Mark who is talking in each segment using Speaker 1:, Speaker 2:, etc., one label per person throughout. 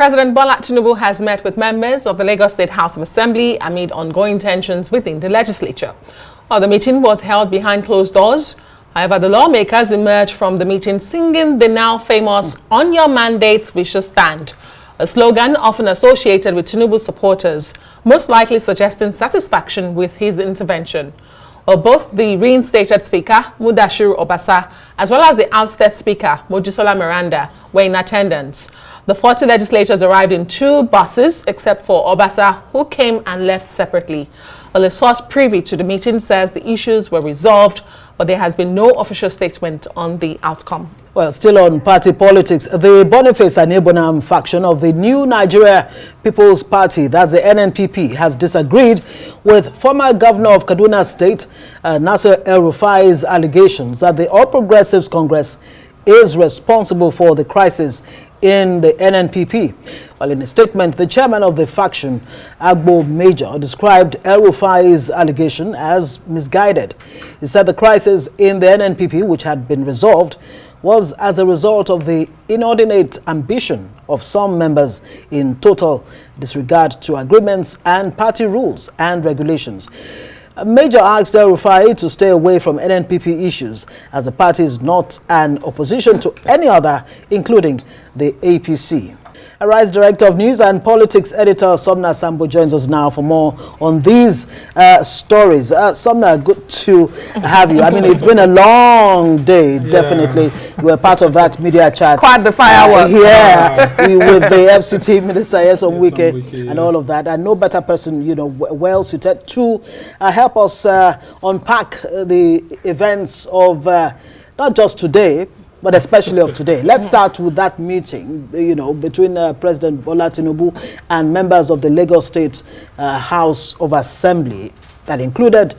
Speaker 1: President Bola Tinubu has met with members of the Lagos State House of Assembly amid ongoing tensions within the legislature. While the meeting was held behind closed doors, however, the lawmakers emerged from the meeting singing the now famous "On Your Mandate, We Shall Stand," a slogan often associated with Tinubu's supporters, most likely suggesting satisfaction with his intervention. Both the reinstated Speaker, Mudashiru Obasa, as well as the ousted Speaker, Mojisola Miranda, were in attendance. The 40 legislators arrived in 2 buses, except for Obasa, who came and left separately. Well, a source privy to the meeting says the issues were resolved, but there has been no official statement on the outcome.
Speaker 2: Well, still on party politics, the Boniface and Ebonam faction of the New Nigeria People's Party, that's the NNPP, has disagreed with former governor of Kaduna State, Nasir El-Rufai's allegations that the All Progressives Congress is responsible for the crisis in the NNPP. Well, in a statement, the chairman of the faction, Agbo Major, described El-Rufai's allegation as misguided. He said the crisis in the NNPP, which had been resolved, was as a result of the inordinate ambition of some members in total disregard to agreements and party rules and regulations. Major asked El-Rufai to stay away from NNPP issues, as the party is not an opposition to any other, including the APC. Arise Director of News and Politics Editor Sumner Sambo joins us now for more on these stories. Sumner, good to have you. I mean, it's been a long day, definitely. You were part of that media chat.
Speaker 1: Quite the fireworks.
Speaker 2: With the FCT Minister, on Wike, and all of that. And no better person, well suited to help us unpack the events of not just today, but especially of today. Let's start with that meeting, between President Bola Tinubu and members of the Lagos State House of Assembly that included,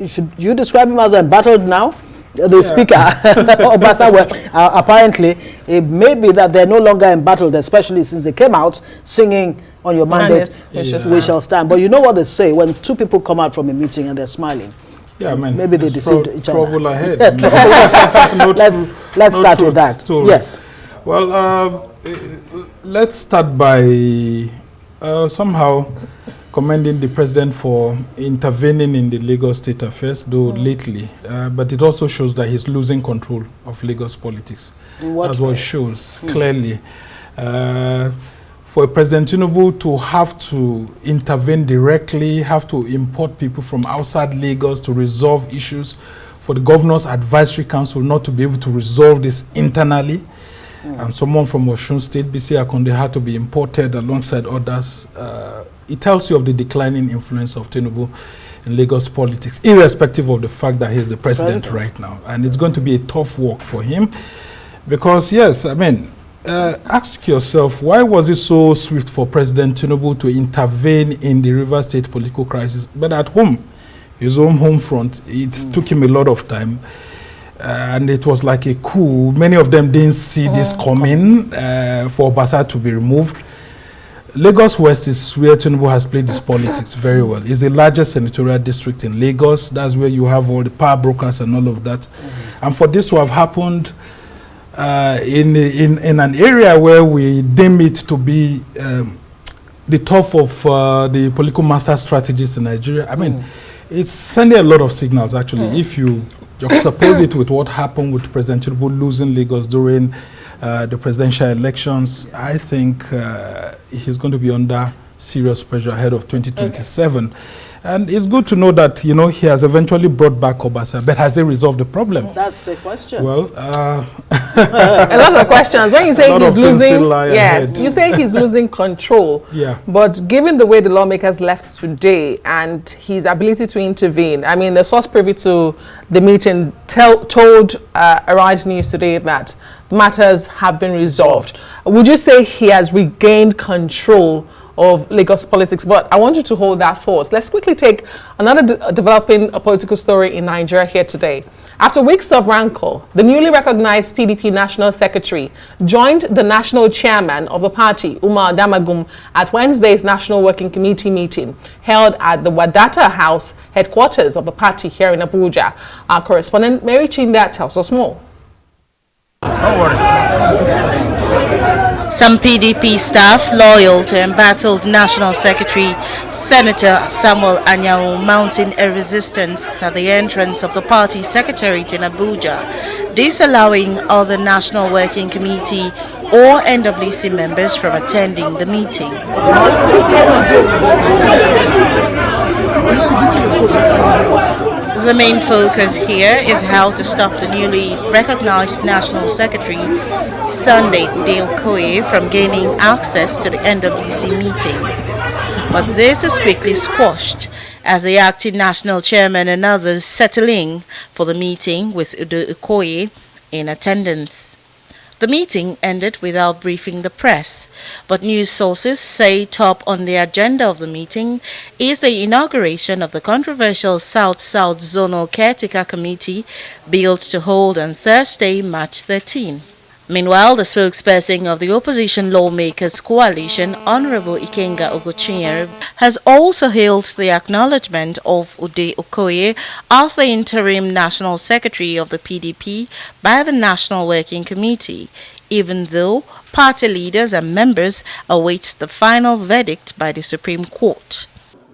Speaker 2: should you describe him as embattled now? The Speaker, Obasa, apparently, it may be that they're no longer embattled, especially since they came out singing "On Your Mandate, We Shall Stand." But you know what they say when 2 people come out from a meeting and they're smiling?
Speaker 3: Yeah, I mean,
Speaker 2: maybe they deceived each other.
Speaker 3: Trouble ahead.
Speaker 2: Let's start with that.
Speaker 3: Story.
Speaker 2: Yes.
Speaker 3: Well, let's start by somehow commending the president for intervening in the Lagos state affairs, though lately. But it also shows that he's losing control of Lagos politics. That's what it shows clearly. For President Tinubu to have to intervene directly, have to import people from outside Lagos to resolve issues, for the Governor's Advisory Council not to be able to resolve this internally, and someone from Osun State, BC Akonde, had to be imported alongside others, it tells you of the declining influence of Tinubu in Lagos politics, irrespective of the fact that he's the president right now. And it's going to be a tough work for him because, yes, I mean, ask yourself, why was it so swift for President Tinubu to intervene in the Rivers State political crisis? But at home, his own home front, it took him a lot of time. And it was like a coup. Many of them didn't see this coming for Obasa to be removed. Lagos West is where Tinubu has played his politics very well. It's the largest senatorial district in Lagos. That's where you have all the power brokers and all of that. And for this to have happened in an area where we deem it to be the top of the political master strategies in Nigeria, I mean, it's sending a lot of signals, actually. If you juxtapose it with what happened with President Tinubu losing Lagos during the presidential elections, I think he's going to be under serious pressure ahead of 2027. And it's good to know that, he has eventually brought back Obasa, but has he resolved the problem?
Speaker 2: That's the question.
Speaker 3: Well,
Speaker 1: a lot of questions. When you say he's losing, you say he's losing control.
Speaker 3: Yeah.
Speaker 1: But given the way the lawmakers left today and his ability to intervene, I mean, the source privy to the meeting told Arise News today that matters have been resolved. Would you say he has regained control of Lagos politics? But I want you to hold that thought. Let's quickly take another developing political story in Nigeria here today. After weeks of rancor, the newly recognized PDP National Secretary joined the national chairman of the party, Umar Damagum, at Wednesday's National Working Committee meeting held at the Wadata House headquarters of the party here in Abuja. Our correspondent Mary Chinda tells us more.
Speaker 4: Don't worry. Some PDP staff loyal to embattled National Secretary Senator Samuel Anyanwu mounting a resistance at the entrance of the party secretariat in Abuja, disallowing other National Working Committee or NWC members from attending the meeting. The main focus here is how to stop the newly recognized National Secretary, Sunday Okoye, from gaining access to the NWC meeting. But this is quickly squashed as the acting national chairman and others settle in for the meeting with Okoye in attendance. The meeting ended without briefing the press, but news sources say top on the agenda of the meeting is the inauguration of the controversial South-South Zonal Caretaker Committee built to hold on Thursday, March 13. Meanwhile, the spokesperson of the Opposition Lawmakers Coalition, Honorable Ikenga Ogochinyere, has also hailed the acknowledgement of Ude Okoye as the interim National Secretary of the PDP by the National Working Committee, even though party leaders and members await the final verdict by the Supreme Court.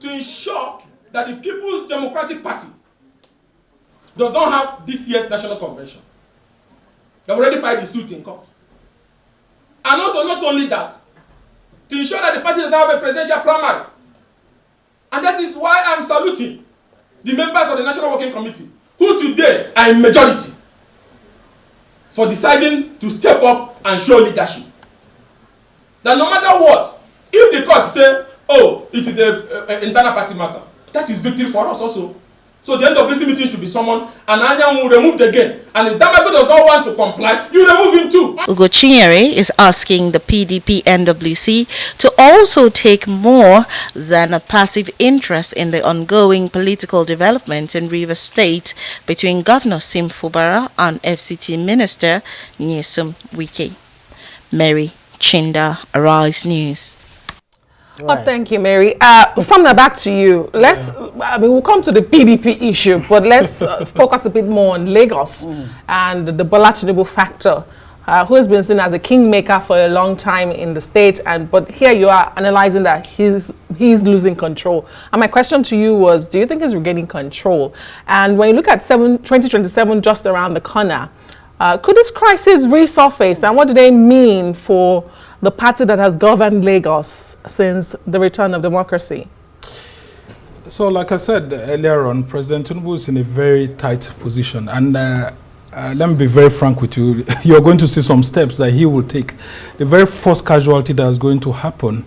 Speaker 5: To ensure that the People's Democratic Party does not have this year's National Convention. They've already filed the suit in court. And also, not only that, to ensure that the party does have a presidential primary. And that is why I'm saluting the members of the National Working Committee, who today are in majority, for deciding to step up and show leadership. That no matter what, if the court say, oh, it is an internal party matter, that is victory for us also. So the NWC meeting should be summoned, and Anyanwu will remove the again. And if Damago does not want to comply, you remove him too.
Speaker 4: Ogochinyere is asking the PDP NWC to also take more than a passive interest in the ongoing political development in Rivers State between Governor Sim Fubara and FCT Minister Nyesom Wike. Mary Chinda, Arise News.
Speaker 1: Right. Oh, thank you, Mary. Sumner, back to you. We'll come to the PDP issue, but let's focus a bit more on Lagos and the Bola Tinubu factor, who has been seen as a kingmaker for a long time in the state. But here you are analyzing that he's losing control. And my question to you was, do you think he's regaining control? And when you look at 2027 just around the corner, could this crisis resurface? And what do they mean for the party that has governed Lagos since the return of democracy?
Speaker 3: So, like I said earlier on, President Tinubu is in a very tight position. And let me be very frank with you. You're going to see some steps that he will take. The very first casualty that is going to happen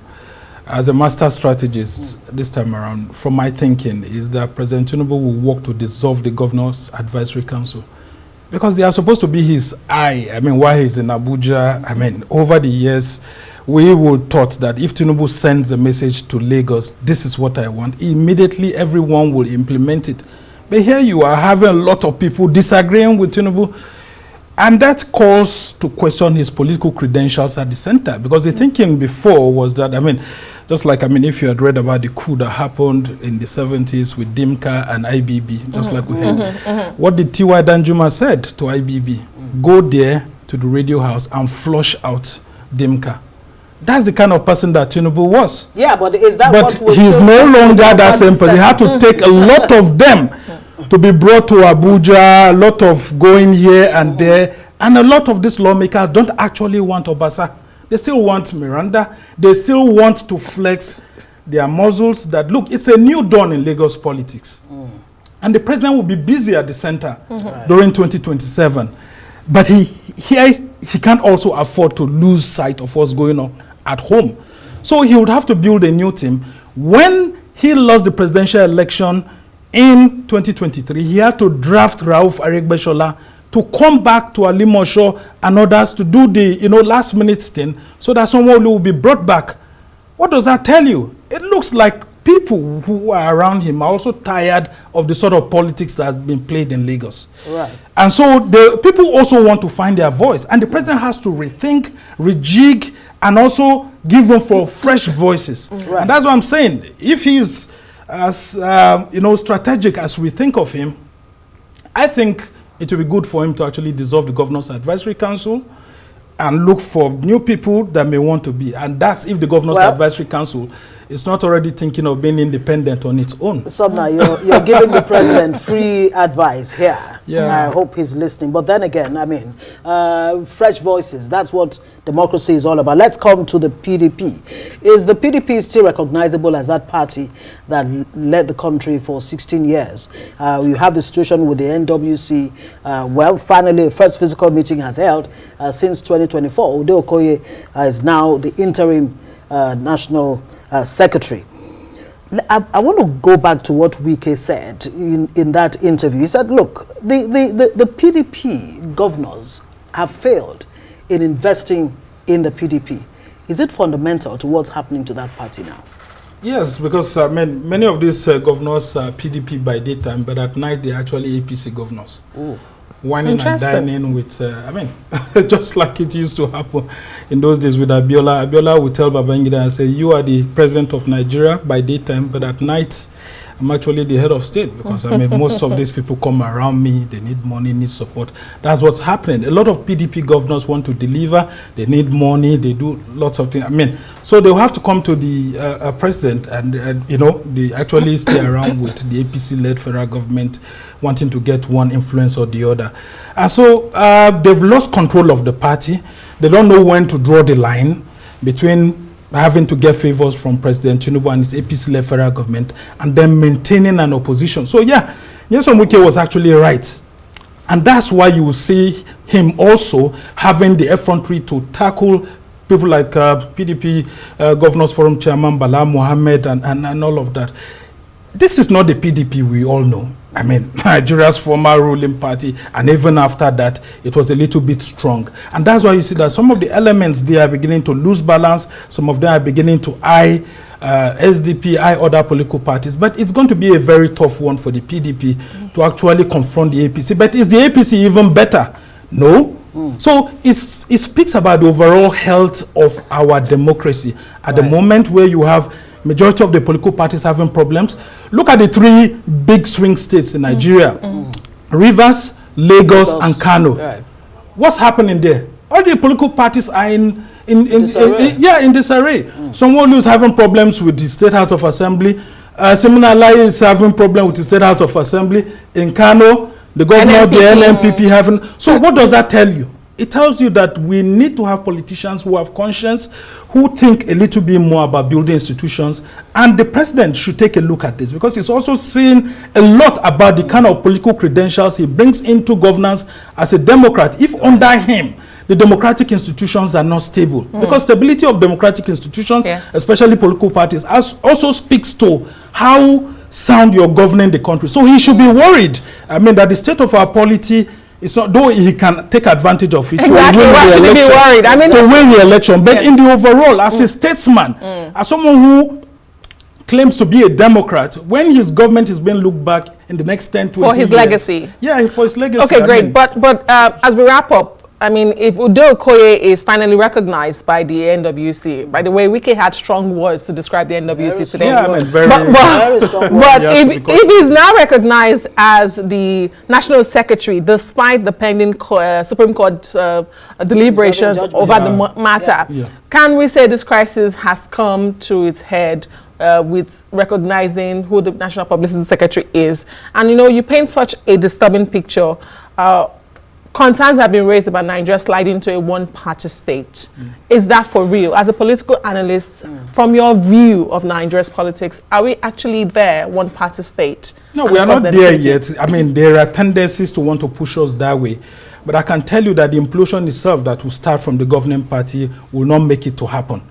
Speaker 3: as a master strategist this time around, from my thinking, is that President Tinubu will work to dissolve the Governor's Advisory Council. Because they are supposed to be his eye. While he's in Abuja, over the years, we were taught that if Tinubu sends a message to Lagos, this is what I want, immediately everyone will implement it. But here you are having a lot of people disagreeing with Tinubu, and that calls to question his political credentials at the center. Because the thinking before was that, just like, if you had read about the coup that happened in the 70s with Dimka and IBB, just like we heard. What did T.Y. Danjuma said to IBB? Go there to the radio house and flush out Dimka. That's the kind of person that Tinubu was.
Speaker 2: Yeah, but is that
Speaker 3: but
Speaker 2: what
Speaker 3: he's no longer that same person. He had to take a lot of them to be brought to Abuja, a lot of going here and there. And a lot of these lawmakers don't actually want Obasa. They still want Miranda. They still want to flex their muscles that, look, it's a new dawn in Lagos politics. And the president will be busy at the center during 2027. But he can't also afford to lose sight of what's going on at home. So he would have to build a new team. When he lost the presidential election in 2023, he had to draft Rauf Aregbesola to come back to Alimosho and others to do the last minute thing so that someone will be brought back. What does that tell you? It looks like people who are around him are also tired of the sort of politics that has been played in Lagos. Right. And so the people also want to find their voice. And the president has to rethink, rejig, and also give room for fresh voices. Right. And that's what I'm saying. If he's as strategic as we think of him, I think it will be good for him to actually dissolve the Governor's Advisory Council and look for new people that may want to be. And that's if the Governor's Advisory Council is not already thinking of being independent on its own.
Speaker 2: Sumner, you're giving the president free advice here.
Speaker 3: Yeah.
Speaker 2: I hope he's listening. But then again, I mean, fresh voices, that's what democracy is all about. Let's come to the PDP. Is the PDP still recognizable as that party that led the country for 16 years? You have the situation with the NWC. Well, finally, the first physical meeting has held since 2024. Ude Okoye is now the interim national secretary. I want to go back to what Wike said in that interview. He said, look, the PDP governors have failed in investing in the PDP. Is it fundamental to what's happening to that party now?
Speaker 3: Yes, because many of these governors are PDP by daytime, but at night they're actually APC governors.
Speaker 2: Ooh.
Speaker 3: Whining and dining with, just like it used to happen in those days with Abiola. Abiola would tell Babangida and say, you are the president of Nigeria by daytime, but at night, I'm actually the head of state, because most of these people come around me, they need money, need support. That's what's happening. A lot of PDP governors want to deliver, they need money, they do lots of things. So they'll have to come to the president and, they actually stay around with the APC-led federal government wanting to get one influence or the other. And so they've lost control of the party. They don't know when to draw the line between having to get favors from President Tinubu and his APC-led federal government and then maintaining an opposition. So yeah, Nyesom Wike was actually right. And that's why you will see him also having the effrontery to tackle people like PDP Governors Forum Chairman Bala Mohammed and all of that. This is not the PDP we all know. Nigeria's former ruling party, and even after that, it was a little bit strong. And that's why you see that some of the elements, they are beginning to lose balance. Some of them are beginning to eye SDP, eye other political parties. But it's going to be a very tough one for the PDP to actually confront the APC. But is the APC even better? No. So it speaks about the overall health of our democracy. At the moment where you have majority of the political parties having problems. Look at the three big swing states in Nigeria. Rivers, Lagos, and Kano. Right. What's happening there? All the political parties are in disarray. Someone who's having problems with the State House of Assembly. Similarly is having problem with the State House of Assembly. In Kano, the governor, the NNPP having. So what does that tell you? It tells you that we need to have politicians who have conscience, who think a little bit more about building institutions, and the president should take a look at this, because he's also seen a lot about the kind of political credentials he brings into governance as a Democrat. If under him, the democratic institutions are not stable, because stability of democratic institutions, especially political parties, also speaks to how sound you're governing the country. So he should be worried, that the state of our polity, it's not, though he can take advantage of it to win re-election, but in the overall, as a statesman, as someone who claims to be a Democrat, when his government is being looked back in the next 10, 20 years.
Speaker 1: For his legacy.
Speaker 3: Yeah, for his legacy.
Speaker 1: Okay, great. But as we wrap up, if Ude Okoye is finally recognized by the NWC, by the way, Wike had strong words to describe the NWC today.
Speaker 3: Very strong words.
Speaker 1: But if he's now recognized as the National Secretary, despite the pending Supreme Court deliberations over the matter, can we say this crisis has come to its head with recognizing who the National Publicity Secretary is? And you paint such a disturbing picture. Concerns have been raised about Nigeria sliding to a one-party state. Is that for real? As a political analyst, from your view of Nigeria's politics, are we actually there, one-party state?
Speaker 3: No, we are not there yet. There are tendencies to want to push us that way. But I can tell you that the implosion itself that will start from the governing party will not make it to happen.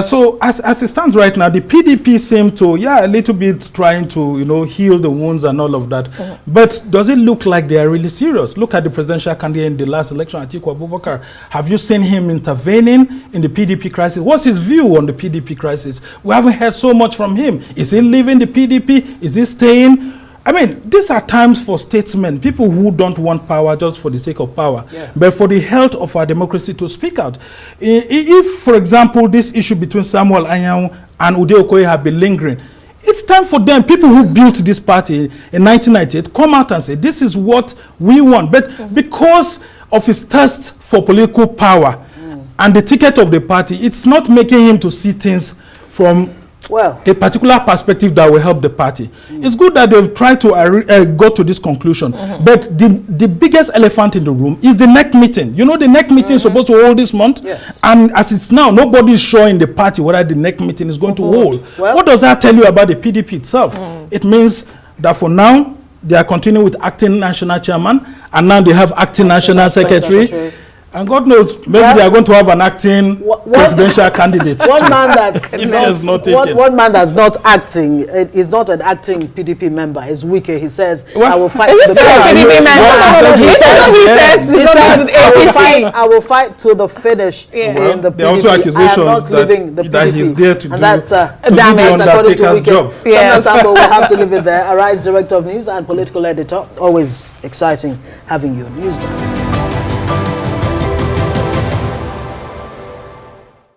Speaker 3: So as it stands right now, the PDP seem to, a little bit trying to, heal the wounds and all of that. But does it look like they are really serious? Look at the presidential candidate in the last election, Atiku Abubakar. Have you seen him intervening in the PDP crisis? What's his view on the PDP crisis? We haven't heard so much from him. Is he leaving the PDP? Is he staying? These are times for statesmen, people who don't want power just for the sake of power, but for the health of our democracy to speak out. If, for example, this issue between Samuel Anyanwu and Ude Okoye have been lingering, it's time for them, people who built this party in 1998, come out and say, this is what we want. But because of his thirst for political power and the ticket of the party, it's not making him to see things from a particular perspective that will help the party. It's good that they've tried to go to this conclusion, but the biggest elephant in the room is the NEC meeting. You know, the NEC meeting is supposed to hold this month, and as it's now, nobody is sure in the party whether the NEC meeting is going to hold. What does that tell you about the PDP itself? It means that for now, they are continuing with acting national chairman, and now they have acting national secretary. And God knows, maybe they are going to have an acting presidential candidate.
Speaker 2: One man that's
Speaker 3: one
Speaker 2: man that's not acting is not an acting PDP member. Is Wike. He says, "I will fight."
Speaker 1: Is
Speaker 2: to
Speaker 1: he still a PDP member?
Speaker 2: I will fight to the finish in the PDP.
Speaker 3: There are also accusations that he's there to do the Undertaker's job.
Speaker 2: Sambo will have to leave it there. Arise, Director of News and Political Editor. Always exciting having you on Newsnight.